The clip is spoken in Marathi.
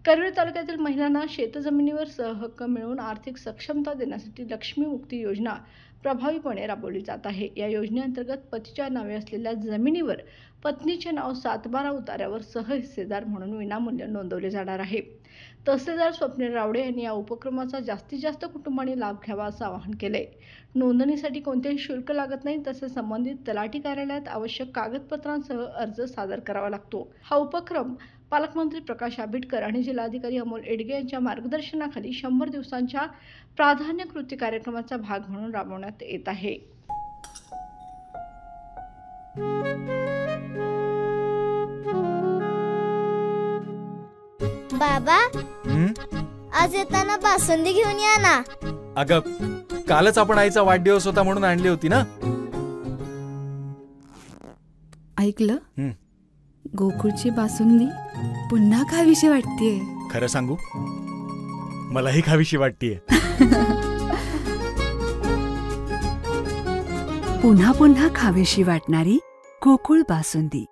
करवीर तालुक्यातील महिलांना शेतजमिनीवर सहहक्क मिळवून आर्थिक सक्षमता देण्यासाठी लक्ष्मी मुक्ती योजना प्रभावीपणे राबवली जात आहे। या योजनेअंतर्गत पतीच्या नावे असलेल्या जमिनीवर पत्नीचे नाव 7/12 उतार्यावर सहहिस्सेदार म्हणून विनामूल्य नोंदवले जाणार आहे। तहसीलदार स्वप्नील रावडे यांनी या उपक्रमाचा जास्तीत जास्त कुटुंबांनी लाभ घ्यावा असं आवाहन केले। नोंदणीसाठी कोणतेही शुल्क लागत नाही, तसेच संबंधित तलाठी कार्यालयात आवश्यक कागदपत्रांसह अर्ज सादर करावा लागतो। हा उपक्रम पालकमंत्री प्रकाश आंबेडकर आणि जिल्हाधिकारी अमोल येडगे यांच्या मार्गदर्शनाखाली 100 दिवसांच्या प्राधान्य कृती कार्यक्रमाचा भाग म्हणून राबवण्यात येत आहे। बाबा, आज येताना बासुंदी घेऊन या ना। अगं, कालच आपण आईचा वाढदिवस होता म्हणून आणली होती ना। ऐकलं? गोकुळची बासुंदी पुन्हा खावीशी वाटतेय। खरं सांगू, मलाही खावीशी वाटतेय। पुन्हा पुन्हा खावीशी वाटणारी गोकुळ बासुंदी।